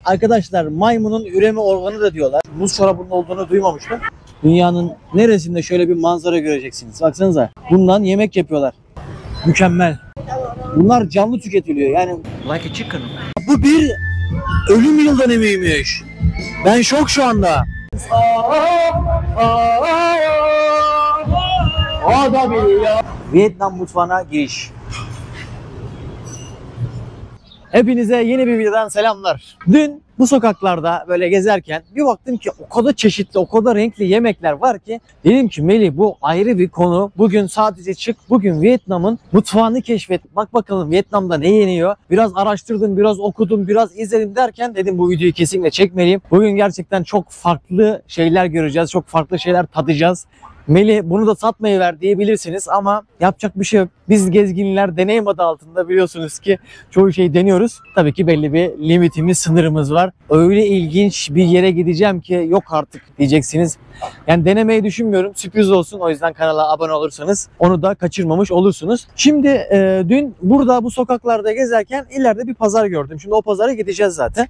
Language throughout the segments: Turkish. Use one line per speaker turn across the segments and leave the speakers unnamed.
Arkadaşlar maymunun üreme organı da diyorlar. Muz çorabının olduğunu duymamıştım. Dünyanın neresinde şöyle bir manzara göreceksiniz. Baksanıza. Bundan yemek yapıyorlar. Mükemmel. Bunlar canlı tüketiliyor. Yani like a chicken. Bu bir ölüm yıl dönemiymiş. Ben şok şu anda. Vietnam mutfağına giriş. Hepinize yeni bir videodan selamlar. Dün bu sokaklarda böyle gezerken bir baktım ki o kadar çeşitli, o kadar renkli yemekler var ki dedim ki Melih, bu ayrı bir konu. Bugün sadece çık, bugün Vietnam'ın mutfağını keşfet. Bak bakalım Vietnam'da ne yeniyor. Biraz araştırdım, biraz okudum, biraz izledim derken dedim bu videoyu kesinlikle çekmeliyim. Bugün gerçekten çok farklı şeyler göreceğiz, çok farklı şeyler tadacağız. Melih bunu da satmayı ver diyebilirsiniz ama yapacak bir şey yok. Biz gezginler deneyim adı altında biliyorsunuz ki çoğu şeyi deniyoruz. Tabii ki belli bir limitimiz, sınırımız var. Öyle ilginç bir yere gideceğim ki yok artık diyeceksiniz. Yani denemeyi düşünmüyorum. Sürpriz olsun. O yüzden kanala abone olursanız onu da kaçırmamış olursunuz. Şimdi dün burada bu sokaklarda gezerken ileride bir pazar gördüm. Şimdi o pazara gideceğiz zaten.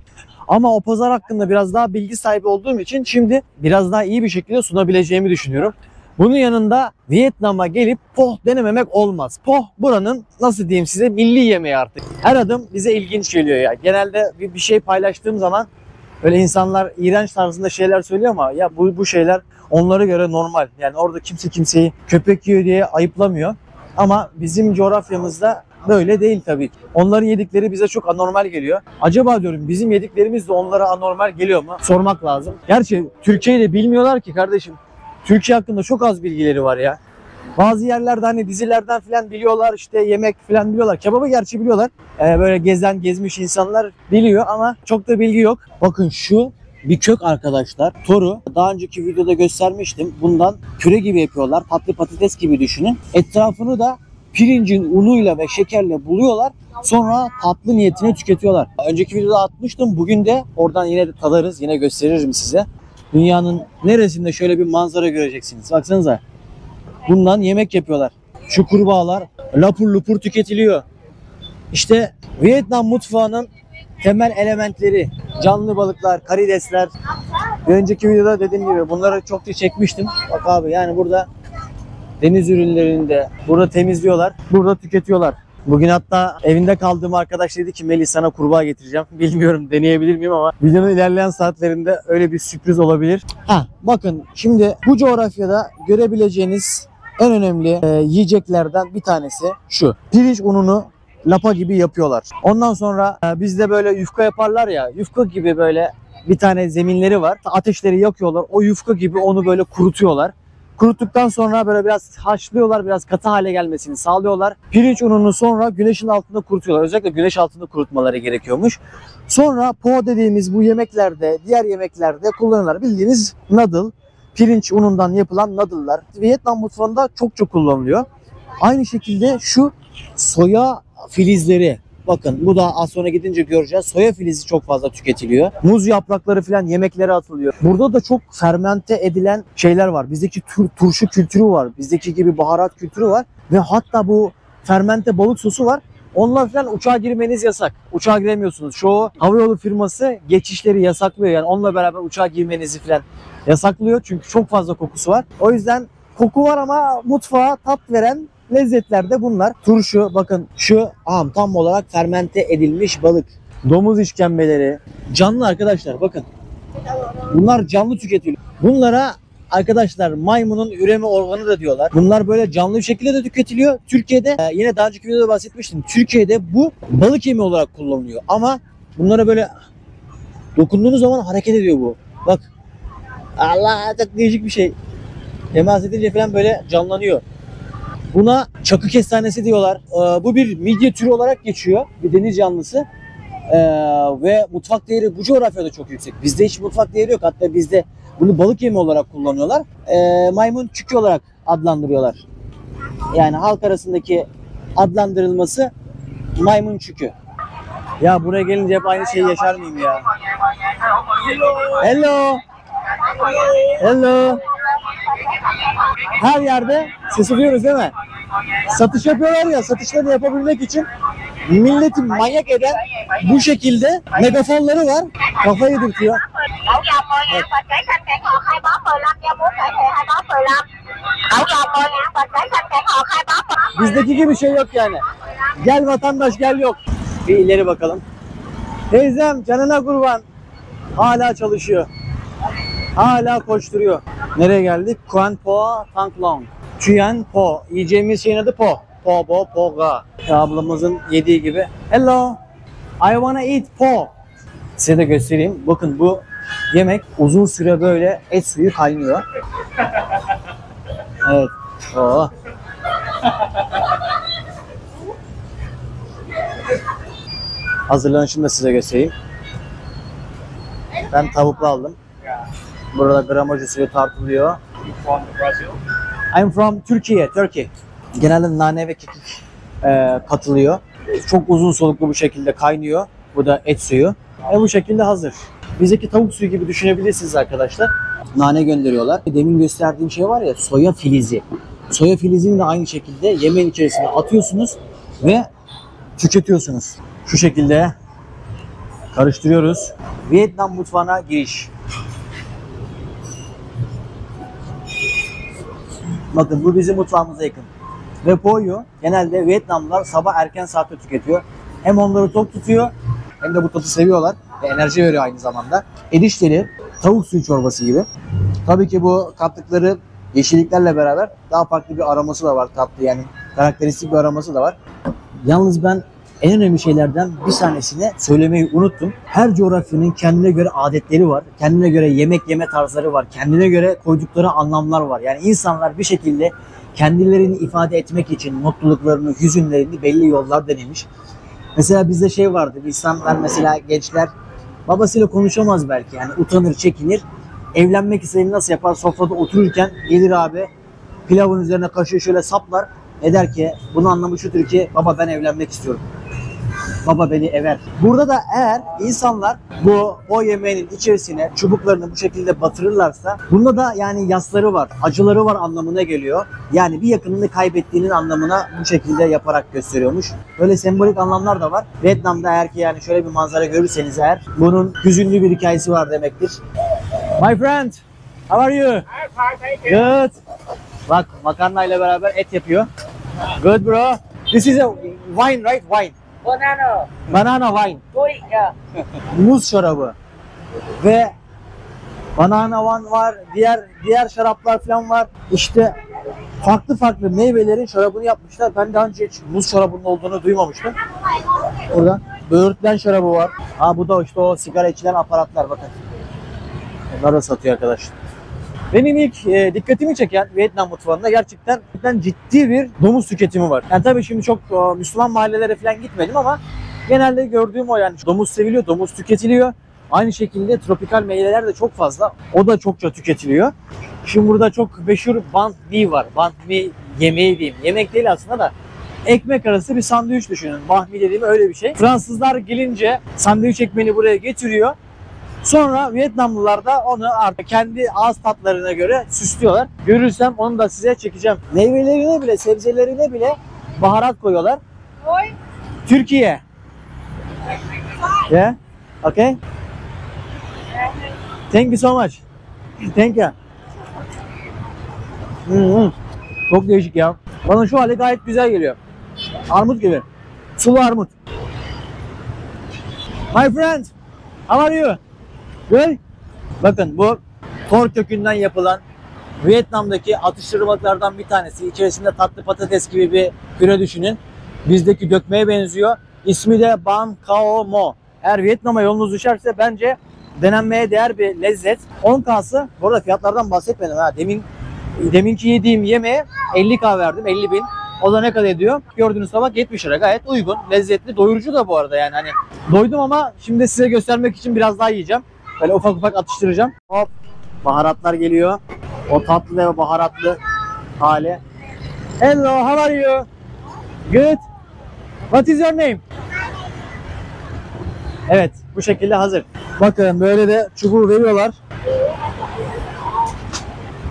Ama o pazar hakkında biraz daha bilgi sahibi olduğum için şimdi biraz daha iyi bir şekilde sunabileceğimi düşünüyorum. Bunun yanında Vietnam'a gelip poh denememek olmaz. Poh buranın, nasıl diyeyim size, milli yemeği artık. Her adım bize ilginç geliyor ya. Genelde bir şey paylaştığım zaman böyle insanlar iğrenç tarzında şeyler söylüyor ama ya bu şeyler onlara göre normal. Yani orada kimse kimseyi köpek yiyor diye ayıplamıyor. Ama bizim coğrafyamızda böyle değil tabii ki. Onların yedikleri bize çok anormal geliyor. Acaba diyorum bizim yediklerimiz de onlara anormal geliyor mu? Sormak lazım. Gerçi Türkiye'yi de bilmiyorlar ki kardeşim. Türkiye hakkında çok az bilgileri var ya. Bazı yerlerde hani dizilerden falan biliyorlar, işte yemek falan biliyorlar. Kebabı gerçi biliyorlar. Böyle gezmiş insanlar biliyor ama çok da bilgi yok. Bakın şu bir kök arkadaşlar. Toru. Daha önceki videoda göstermiştim. Bundan püre gibi yapıyorlar. Tatlı patates gibi düşünün. Etrafını da pirincin unuyla ve şekerle buluyorlar. Sonra tatlı niyetine tüketiyorlar. Önceki videoda atmıştım. Bugün de oradan yine de tadarız. Yine gösteririm size. Dünyanın neresinde şöyle bir manzara göreceksiniz. Baksanıza. Bundan yemek yapıyorlar. Şu kurbağalar lapur lupur tüketiliyor. İşte Vietnam mutfağının temel elementleri. Canlı balıklar, karidesler. Bir önceki videoda dediğim gibi bunları çokça çekmiştim. Bak abi, yani burada deniz ürünlerini de burada temizliyorlar. Burada tüketiyorlar. Bugün hatta evinde kaldığım arkadaş dedi ki Melih sana kurbağa getireceğim. Bilmiyorum deneyebilir miyim ama videonun ilerleyen saatlerinde öyle bir sürpriz olabilir. Bakın şimdi bu coğrafyada görebileceğiniz en önemli yiyeceklerden bir tanesi şu. Pirinç ununu lapa gibi yapıyorlar. Ondan sonra bizde böyle yufka yaparlar ya. Yufka gibi böyle bir tane zeminleri var. Ateşleri yakıyorlar. O yufka gibi onu böyle kurutuyorlar. Kuruttuktan sonra böyle biraz haşlıyorlar, biraz katı hale gelmesini sağlıyorlar. Pirinç ununu sonra güneşin altında kurutuyorlar. Özellikle güneş altında kurutmaları gerekiyormuş. Sonra po dediğimiz bu yemeklerde, diğer yemeklerde kullanıyorlar. Bildiğiniz noodle, pirinç unundan yapılan noodle'lar. Vietnam mutfağında çok kullanılıyor. Aynı şekilde şu soya filizleri. Bakın bu da az sonra gidince göreceğiz. Soya filizi çok fazla tüketiliyor. Muz yaprakları falan yemeklere atılıyor. Burada da çok fermente edilen şeyler var. Bizdeki turşu kültürü var. Bizdeki gibi baharat kültürü var. Ve hatta bu fermente balık sosu var. Onunla falan uçağa girmeniz yasak. Uçağa giremiyorsunuz. Çoğu havayolu firması geçişleri yasaklıyor. Yani onunla beraber uçağa girmenizi falan yasaklıyor. Çünkü çok fazla kokusu var. O yüzden koku var ama mutfağa tat veren lezzetler de bunlar. Turşu, bakın şu tam olarak fermente edilmiş balık. Domuz işkembeleri. Canlı arkadaşlar, bakın. Bunlar canlı tüketiliyor. Bunlara arkadaşlar maymunun üreme organı da diyorlar. Bunlar böyle canlı bir şekilde de tüketiliyor. Türkiye'de yine daha önceki videoda bahsetmiştim. Türkiye'de bu balık yemi olarak kullanılıyor. Ama bunlara böyle dokunduğunuz zaman hareket ediyor bu. Bak. Allah, çok değişik bir şey. Temas edince falan böyle canlanıyor. Buna çakı kestanesi diyorlar. Bu bir midye türü olarak geçiyor. Bir deniz canlısı. Ve mutfak değeri bu coğrafyada çok yüksek. Bizde hiç mutfak değeri yok. Hatta bizde bunu balık yemi olarak kullanıyorlar. Maymun çükü olarak adlandırıyorlar. Yani halk arasındaki adlandırılması maymun çükü. Ya buraya gelince hep aynı şeyi yaşar mıyım ya? Hello. Hello. Her yerde ses duyuyoruz değil mi? Satış yapıyorlar ya, satışlarını yapabilmek için milleti manyak eden bu şekilde megafonları var. Kafa yedirtiyor.
Đậu dòng rồi nha, bịch cải xanh cải ngọt 2 bó 15, rau muống cải thìa 2 bó 15. Đậu dòng rồi nha, bịch cải xanh cải ngọt 2 bó 15.
Bizdeki gibi şey yok yani. Gel vatandaş gel yok. Bir ileri bakalım. Teyzem canına kurban. Hala çalışıyor. Hala koşturuyor. Nereye geldik? Quan Po Tang Long. Chuan Po. Yiyeceğimiz şeyin adı Po. Po Bo Po Ga. Ablamızın yediği gibi. Hello. I wanna eat Po. Size de göstereyim. Bakın bu yemek uzun süre böyle et suyu kaynıyor. Evet. Oh. Hazırlanışını da size göstereyim. Ben tavuklu aldım. Burada gramaj usulü tartılıyor. I'm from Turkey. Genelde nane ve kekik katılıyor. Çok uzun soluklu bu şekilde kaynıyor. Bu da et suyu. Bu şekilde hazır. Bizdeki tavuk suyu gibi düşünebilirsiniz arkadaşlar. Nane gönderiyorlar. Demin gösterdiğim şey var ya, soya filizi. Soya filizini de aynı şekilde yemeğin içerisine atıyorsunuz ve tüketiyorsunuz. Şu şekilde karıştırıyoruz. Vietnam mutfağına giriş. Bakın bu bizim mutfağımıza yakın. Ve po'yu genelde Vietnamlılar sabah erken saatte tüketiyor. Hem onları tok tutuyor hem de bu tadı seviyorlar ve enerji veriyor aynı zamanda. Erişteli tavuk suyu çorbası gibi. Tabii ki bu kattıkları yeşilliklerle beraber daha farklı bir aroması da var, tatlı yani karakteristik bir aroması da var. Yalnız ben en önemli şeylerden bir tanesini söylemeyi unuttum. Her coğrafyanın kendine göre adetleri var. Kendine göre yemek yeme tarzları var. Kendine göre koydukları anlamlar var. Yani insanlar bir şekilde kendilerini ifade etmek için mutluluklarını, hüzünlerini belli yollar denemiş. Mesela bizde şey vardı. İnsanlar mesela gençler babasıyla konuşamaz belki. Yani utanır, çekinir. Evlenmek istediğini nasıl yapar? Sofrada otururken gelir abi pilavın üzerine kaşığı şöyle saplar. Ne der ki? Bunun anlamı şudur ki baba ben evlenmek istiyorum. Baba beni ever. Burada da eğer insanlar o yemeğinin içerisine çubuklarını bu şekilde batırırlarsa bunda da yani yasları var, acıları var anlamına geliyor. Yani bir yakınını kaybettiğinin anlamına bu şekilde yaparak gösteriyormuş. Böyle sembolik anlamlar da var. Vietnam'da eğer ki yani şöyle bir manzara görürseniz eğer bunun hüzünlü bir hikayesi var demektir. My friend, how are you? Good. Bak makarna ile beraber et yapıyor. Good bro. This is a wine, right? Wine. Banana wine. Muz şarabı. Ve banana wine var. Diğer şaraplar falan var. İşte farklı meyvelerin şarabını yapmışlar. Ben daha önce hiç muz şarabının olduğunu duymamıştım. Burada böğürtlen şarabı var. Bu da işte o sigara içilen aparatlar bakın. Onları da satıyor arkadaşlar. Benim ilk dikkatimi çeken Vietnam mutfağında gerçekten ciddi bir domuz tüketimi var. Yani tabii şimdi çok Müslüman mahallelere falan gitmedim ama genelde gördüğüm o yani domuz seviliyor, domuz tüketiliyor. Aynı şekilde tropikal meyveler de çok fazla. O da çokça tüketiliyor. Şimdi burada çok meşhur banh mi var. Banh mi yemeği diyeyim. Yemek değil aslında da ekmek arası bir sandviç düşünün. Banh mi dediğim öyle bir şey. Fransızlar gelince sandviç ekmeğini buraya getiriyor. Sonra Vietnamlılar da onu artık kendi ağız tatlarına göre süslüyorlar. Görürsem onu da size çekeceğim. Meyvelerine bile, sebzelerine bile baharat koyuyorlar. Türkiye. Yeah. Okay. Thank you so much. Thank you. Çok değişik ya. Bana şu hali gayet güzel geliyor. Armut gibi. Sulu armut. My friend, how are you? Good. Bakın bu kor kökünden yapılan Vietnam'daki atıştırmalıklardan bir tanesi. İçerisinde tatlı patates gibi bir püre düşünün. Bizdeki dökmeye benziyor. İsmi de Ban Cao Mo. Eğer Vietnam'a yolunuz düşerse bence denenmeye değer bir lezzet. 10K'sı, bu arada fiyatlardan bahsetmedim ha. Deminki yediğim yemeğe 50K verdim, 50.000. O da ne kadar ediyor? Gördüğünüz tabak 70 lira. Gayet uygun, lezzetli, doyurucu da bu arada yani hani. Doydum ama şimdi size göstermek için biraz daha yiyeceğim. Böyle ufak ufak atıştıracağım. Hop, baharatlar geliyor. O tatlı ve baharatlı hali. Hello, how are you? Good. What is your name? Evet, bu şekilde hazır. Bakın böyle de çubuğu veriyorlar.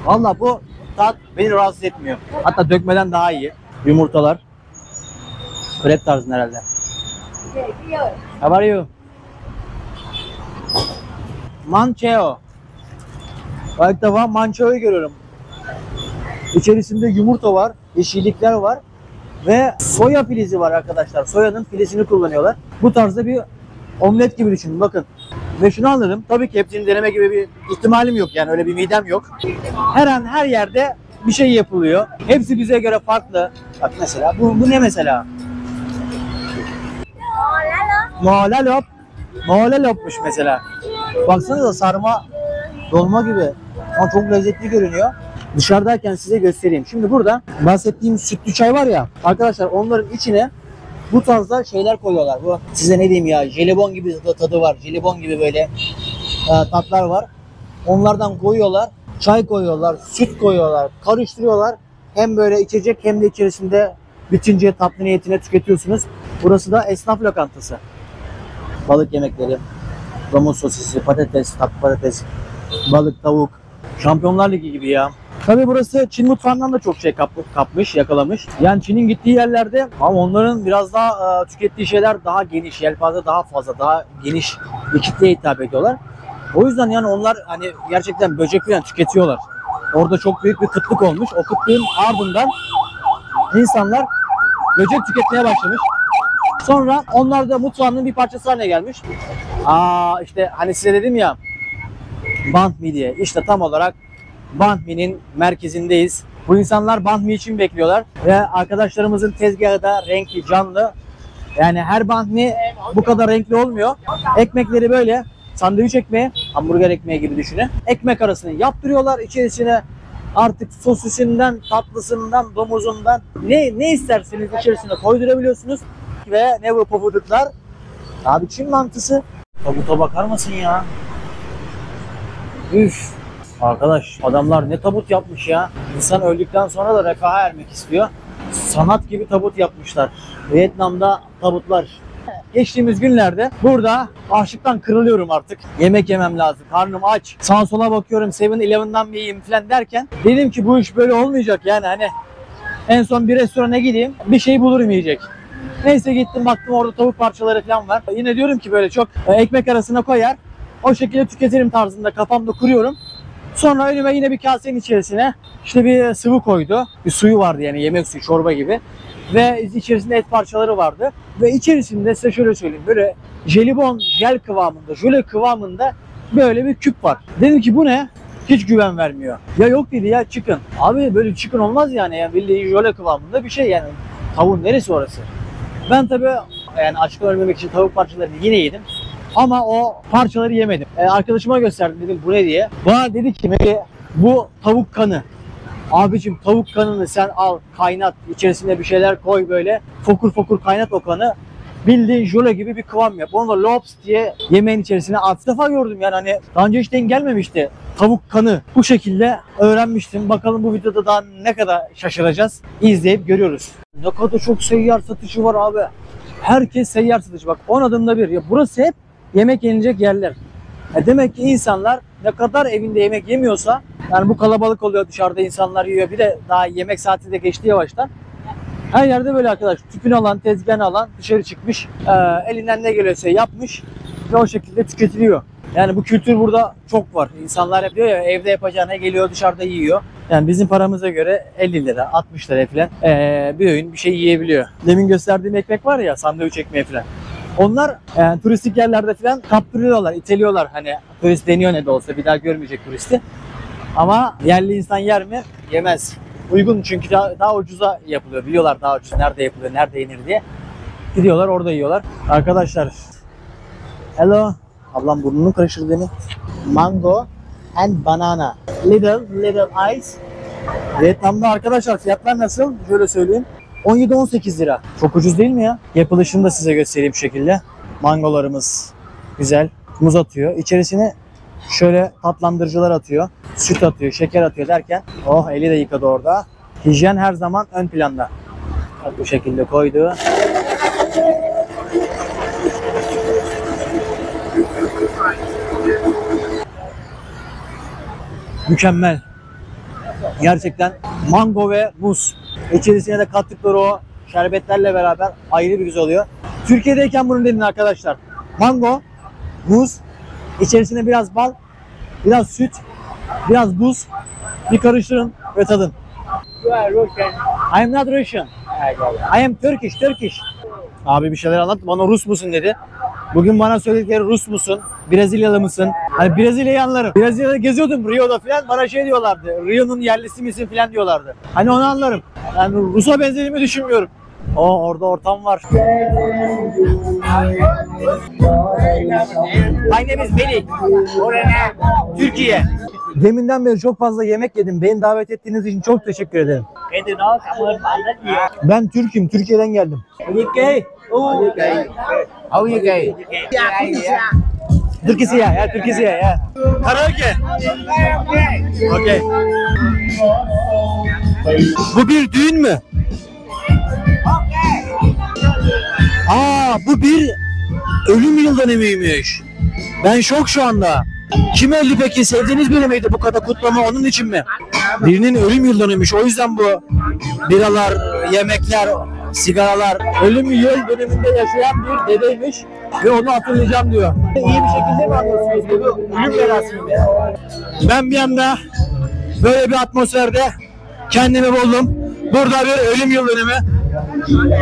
Vallahi bu tat beni rahatsız etmiyor. Hatta dökmeden daha iyi. Yumurtalar. Krep tarzında herhalde. How are you? Manchego. İlk defa mançoyu görüyorum. İçerisinde yumurta var, yeşillikler var ve soya filizi var arkadaşlar. Soyanın filizini kullanıyorlar. Bu tarzda bir omlet gibi düşünün bakın. Ve şunu anladım. Tabii ki hepsini deneme gibi bir ihtimalim yok. Yani öyle bir midem yok. Her an her yerde bir şey yapılıyor. Hepsi bize göre farklı. Bak mesela bu ne mesela? Moğolalop. Moğolalopmuş mesela. Baksanıza sarma dolma gibi. Ama çok lezzetli görünüyor. Dışarıdayken size göstereyim. Şimdi burada bahsettiğim sütlü çay var ya. Arkadaşlar onların içine bu tarzda şeyler koyuyorlar. Bu size ne diyeyim ya, jelibon gibi tadı var. Jelibon gibi böyle tatlar var. Onlardan koyuyorlar. Çay koyuyorlar, süt koyuyorlar, karıştırıyorlar. Hem böyle içecek hem de içerisinde bitince tatlı niyetine tüketiyorsunuz. Burası da esnaf lokantası. Balık yemekleri, domuz sosisi, patates, tatlı patates, balık, tavuk. Şampiyonlar Ligi gibi ya. Tabii burası Çin mutfağından da çok şey kapmış, yakalamış. Yani Çin'in gittiği yerlerde ama onların biraz daha tükettiği şeyler daha geniş, yelpaze daha fazla, daha geniş bir kitleye hitap ediyorlar. O yüzden yani onlar hani gerçekten böcek falan tüketiyorlar. Orada çok büyük bir kıtlık olmuş. O kıtlığın ardından insanlar böcek tüketmeye başlamış. Sonra onlar da mutfağının bir parçası haline gelmiş. İşte hani size dedim ya Banh Mi diye. İşte tam olarak Banh Mi'nin merkezindeyiz. Bu insanlar Banh Mi için bekliyorlar. Ve arkadaşlarımızın tezgahı da renkli, canlı. Yani her Banh Mi bu kadar renkli olmuyor. Ekmekleri böyle sandviç ekmeği, hamburger ekmeği gibi düşünün. Ekmek arasını yaptırıyorlar. İçerisine artık sosisinden, tatlısından, domuzundan ne isterseniz içerisine koydurabiliyorsunuz. Ve ne bu pofuduklar? Abi Çin mantısı. Tabuta bakar mısın ya? Üf. Arkadaş adamlar ne tabut yapmış ya. İnsan öldükten sonra da refaha ermek istiyor. Sanat gibi tabut yapmışlar. Vietnam'da tabutlar. Geçtiğimiz günlerde burada açlıktan kırılıyorum artık. Yemek yemem lazım. Karnım aç. Sağa sola bakıyorum. 7-Eleven'dan bir yiyeyim falan derken dedim ki bu iş böyle olmayacak yani hani en son bir restorana gideyim bir şey bulurum yiyecek. Neyse gittim baktım orada tavuk parçaları falan var. Yine diyorum ki böyle çok ekmek arasına koyar. O şekilde tüketirim tarzında kafamda kuruyorum. Sonra önüme yine bir kasenin içerisine işte bir sıvı koydu. Bir suyu vardı yani yemek suyu, çorba gibi. Ve içerisinde et parçaları vardı. Ve içerisinde size şöyle söyleyeyim böyle jelibon, jel kıvamında, jöle kıvamında böyle bir küp var. Dedim ki bu ne? Hiç güven vermiyor. Ya yok dedi ya chicken. Abi böyle chicken olmaz yani. Yani bildiğin jöle kıvamında bir şey yani. Tavuğun neresi orası? Ben tabii yani açlıktan ölmemek için tavuk parçalarını yine yedim. Ama o parçaları yemedim. Arkadaşıma gösterdim dedim bu ne diye. Bana dedi ki bu tavuk kanı. Abicim tavuk kanını sen al kaynat içerisine bir şeyler koy böyle fokur fokur kaynat o kanı. Bildiğin jöle gibi bir kıvam yap. Onu da lops diye yemeğin içerisine at. Bir defa gördüm yani hani daha önce hiç denk gelmemişti. Tavuk kanı bu şekilde öğrenmiştim. Bakalım bu videoda daha ne kadar şaşıracağız. İzleyip görüyoruz. Ne kadar çok seyyar satıcı var abi. Herkes seyyar satıcı. Bak 10 adımda bir. Ya burası hep yemek yenilecek yerler. Demek ki insanlar ne kadar evinde yemek yemiyorsa yani bu kalabalık oluyor dışarıda insanlar yiyor. Bir de daha yemek saati de geçti yavaştan. Her yerde böyle arkadaş tüpünü alan, tezgahını alan dışarı çıkmış. Elinden ne geliyorsa yapmış ve o şekilde tüketiliyor. Yani bu kültür burada çok var. İnsanlar hep diyor ya evde yapacağına geliyor dışarıda yiyor. Yani bizim paramıza göre 50 lira, 60 lira falan bir öğün bir şey yiyebiliyor. Demin gösterdiğim ekmek var ya sandviç ekmeği falan. Onlar turistik yerlerde falan kaptırıyorlar, iteliyorlar. Hani turist deniyor ne de olsa bir daha görmeyecek turisti. Ama yerli insan yer mi? Yemez. Uygun çünkü daha ucuza yapılıyor. Biliyorlar daha ucuz nerede yapılıyor, nerede yenir diye. Gidiyorlar orada yiyorlar. Arkadaşlar. Hello. Ablam burnunu karıştırdı beni. Mango and banana. Little ice. Vietnam'da arkadaşlar fiyatlar nasıl? Şöyle söyleyeyim. 17-18 lira. Çok ucuz değil mi ya? Yapılışını da size göstereyim bu şekilde. Mangolarımız güzel. Muz atıyor. İçerisine şöyle tatlandırıcılar atıyor. Süt atıyor, şeker atıyor derken oh eli de yıkadı orada. Hijyen her zaman ön planda. Bak bu şekilde koydu. Mükemmel. Gerçekten mango ve muz. İçerisine de kattıkları o şerbetlerle beraber ayrı bir güzel oluyor. Türkiye'deyken bunu deneyin arkadaşlar. Mango, muz, içerisine biraz bal, biraz süt, biraz buz. Bir karıştırın ve tadın.
You are Russian.
I am not Russian. I am Turkish. Abi bir şeyler anlat. Bana Rus musun dedi. Bugün bana söyledikleri Rus musun? Brezilyalı mısın? Hani Brezilya'yı anlarım. Brezilya'da geziyordum Rio'da falan. Bana şey diyorlardı. Rio'nun yerlisi misin falan diyorlardı. Hani onu anlarım. Yani Rus'a benzediğimi düşünmüyorum. Orada ortam var. My name is Melih. Türkiye. Deminden beri çok fazla yemek yedim. Beni davet ettiğiniz için çok teşekkür ederim.
Cái từ đó cảm ơn bạn rất nhiều.
Ben Türk'üm. Türkiye'den geldim.
UK. UK.
Türkiye ya, Türkiye ya. Karaoke. Okay. Bu bir düğün mü? Bu bir ölüm yıl dönümüymüş. Ben şok şu anda. Kim öldü peki? Sevdiğiniz biri miydi bu kadar kutlama onun için mi? Birinin ölüm yıl dönümüymüş. O yüzden bu biralar, yemekler, sigaralar ölüm yıl dönümünde yaşayan bir dedeymiş ve onu hatırlayacağım diyor. İyi bir şekilde mi anlıyorsunuz bu ölüm merasimi mi? Ben bir anda böyle bir atmosferde kendimi buldum. Burada bir ölüm yıl dönümü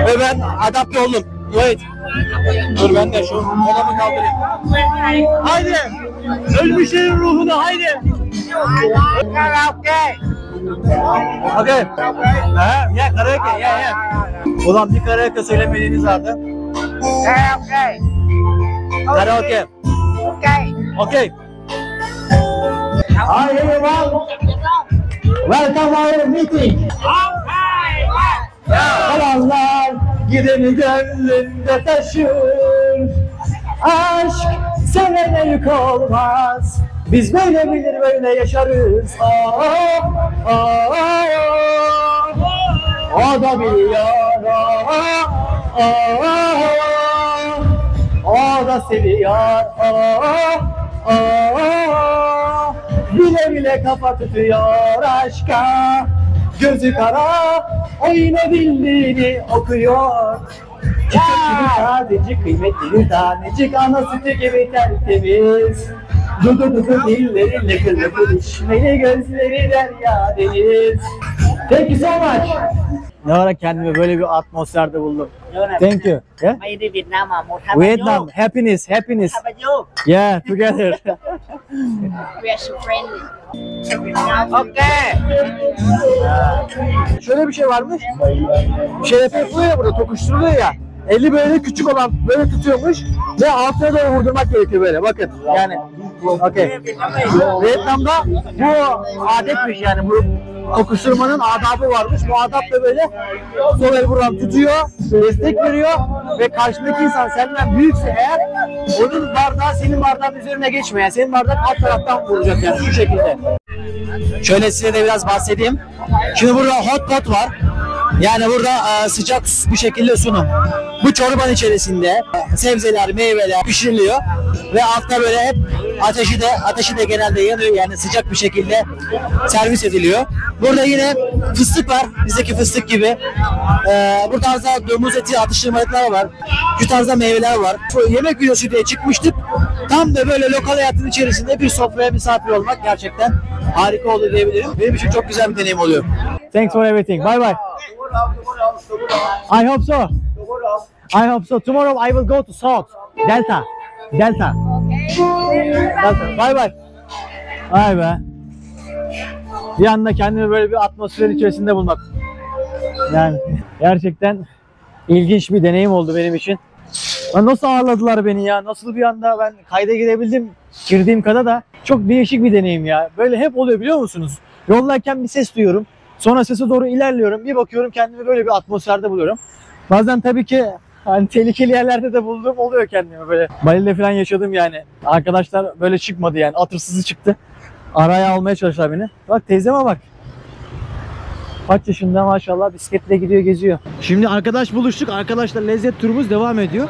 ve ben adapte oldum. Wait. Dur ben de şu kolamı kaldırayım. Haydi. Ölmüşlerin ruhuna haydi.
Karaoke.
Okay. Ya karaoke ya. Ulan bir karaoke söylemediğiniz vardı.
Karaoke.
Karaoke.
Okay.
Okay. Hi everyone. Welcome our meeting. Kalanlar gideni gönlünde taşır. Aşk sevene yük olmaz. Biz böyle bilir böyle yaşarız. O da biliyor. O da seviyor. Bile bile kafa tutuyor aşka. Gözü kara, o yine bildiğini okuyor. Çiçek gibi tazecik, kıymetli bir tanecik, ana sütü gibi tertemiz. Dudu dilleri, lıkır lıkır içmeli gözleri derya deniz. Thank you so much. Ne ara kendimi böyle bir atmosferde buldum. Thank you. Yeah?
Mày đi Việt Nam à? Một hai ba
Vietnam,
vô.
happiness.
Hai ba vô.
Yeah, together.
We are so friendly.
Okay.
Şöyle bir şey varmış. Şey yapıyor ya burada tokuşturuluyor ya. Eli böyle küçük olan böyle tutuyormuş ve altına doğru vurdurmak gerekiyor böyle bakın. Yani okey. Vietnam'da bu adetmiş yani bu tokuşturmanın adabı varmış. Bu adap da böyle sol el buradan tutuyor, destek veriyor ve karşındaki insan senden büyükse eğer onun bardağı senin bardağın üzerine geçmiyor. Yani senin bardağın alt taraftan vuracak yani şu şekilde. Şöyle size de biraz bahsedeyim. Şimdi burada hot pot var. Yani burada sıcak bir şekilde sunum. Bu çorbanın içerisinde sebzeler, meyveler pişiriliyor ve altta böyle hep ateşi de genelde yanıyor yani sıcak bir şekilde servis ediliyor. Burada yine fıstık var, bizdeki fıstık gibi. Bu tarzda domuz eti atıştırmalıklar var. Şu tarzda meyveler var. Yemek videosu diye çıkmıştık. Tam da böyle lokal hayatın içerisinde bir sofraya misafir olmak gerçekten harika oldu diyebilirim. Benim için çok güzel bir deneyim oluyor. Thanks for everything. Bye bye. I hope so. I hope so. Tomorrow I will go to South Delta. Delta. Bye bye. Vay be. Bir anda kendimi böyle bir atmosfer içerisinde bulmak. Yani gerçekten ilginç bir deneyim oldu benim için. Lan nasıl ağırladılar beni ya? Nasıl bir anda ben kayda girebildim girdiğim kadar da çok değişik bir deneyim ya. Böyle hep oluyor biliyor musunuz? Yoldayken bir ses duyuyorum. Sonra sese doğru ilerliyorum. Bir bakıyorum kendimi böyle bir atmosferde buluyorum. Bazen tabii ki hani tehlikeli yerlerde de bulduğum oluyor kendimi böyle. Bali'de falan yaşadım yani. Arkadaşlar böyle çıkmadı yani. Atırsızı çıktı. Araya almaya çalıştılar beni. Bak teyzeme bak. Kaç yaşında maşallah bisikletle gidiyor geziyor. Şimdi arkadaş buluştuk. Arkadaşlar lezzet turumuz devam ediyor.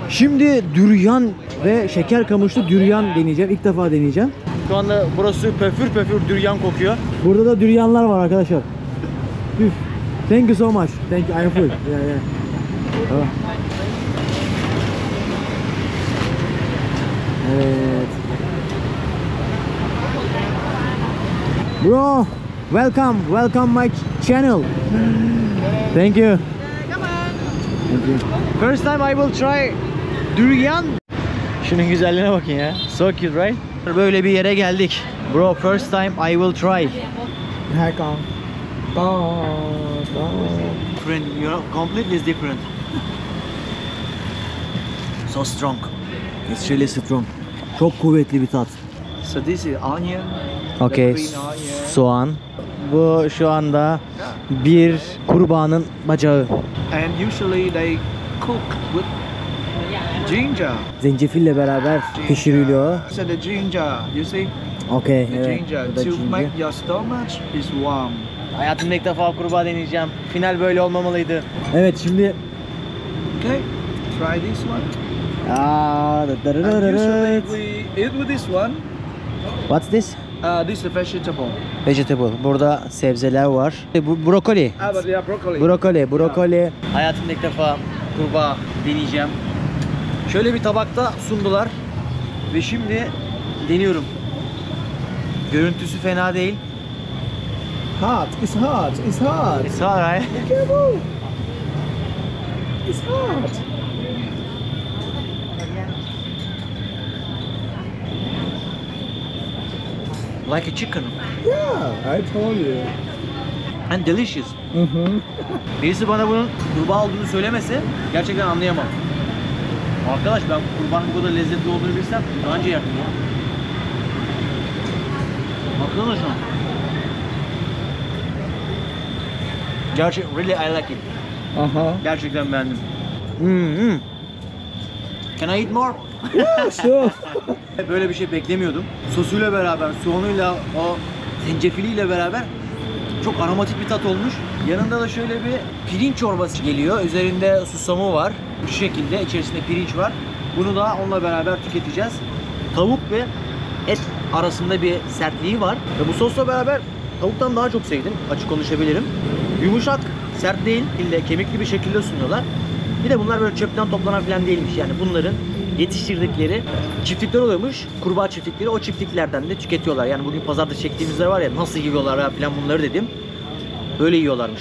Şimdi düryan ve şeker kamışlı düryan deneyeceğim. İlk defa deneyeceğim. Şu anda burası pöfür pöfür düryan kokuyor. Burada da düryanlar var arkadaşlar. Üf. Thank you so much. Thank you. I'm full. Yeah, yeah. Tamam. Evet. Bro, welcome my channel. Thank you. Thank you. First time I will try durian. Şunun güzelliğine bakın ya. So cute, right? Böyle bir yere geldik. Bro, first time I will try.
Hai con.
Different, you know, completely different. So strong. It's really strong. Çok kuvvetli bir tat.
So this is onion.
Okay,
The green onion.
soğan. Bu şu anda bir kurbağanın bacağı.
And usually they cook with ginger.
Zencefille beraber pişiriliyor.
So the ginger, you see?
Okay,
The
evet.
ginger
Bu da
to
ginger.
make your stomach is warm.
Hayatımda ilk defa kurbağa deneyeceğim. Final böyle olmamalıydı. Evet, şimdi
Okay, try this one.
Aa,
And usually we eat with this one.
what's this?
This is vegetable.
Vegetable. Burada sebzeler var. Bu brokoli.
But they are broccoli.
Brokoli. Hayatımda ilk defa kurbağa deneyeceğim. Şöyle bir tabakta sundular ve şimdi deniyorum. Görüntüsü fena değil.
Hot. It's hot. It's hot.
It's alright.
Be careful. It's hot.
Like a chicken
Yeah, I told you.
and delicious.
Mm-hmm.
Birisi bana bunun kurbağa olduğunu söylemese gerçekten anlayamam. Arkadaş, ben kurbanın bu kadar lezzetli olduğunu bilsem daha önce yerdim ya. Baksana şuna. Really I like it. Gerçekten beğendim. Can I eat more?
Yeah, sure.
Böyle bir şey beklemiyordum. Sosuyla beraber, soğanıyla, o zencefiliyle beraber çok aromatik bir tat olmuş. Yanında da şöyle bir pirinç çorbası geliyor. Üzerinde susamı var. Bu şekilde içerisinde pirinç var. Bunu da onunla beraber tüketeceğiz. Tavuk ve et arasında bir sertliği var. Ve bu sosla beraber tavuktan daha çok sevdim. Açık konuşabilirim. Yumuşak, sert değil. İlle kemikli bir şekilde sunuyorlar. Bir de bunlar böyle çöpten toplanan falan değilmiş. Yani bunların yetiştirdikleri çiftlikler oluyormuş. Kurbağa çiftlikleri, o çiftliklerden de tüketiyorlar. Yani bugün pazarda çektiğimizler var ya, nasıl yiyorlar ya falan, bunları dedim. Böyle yiyorlarmış.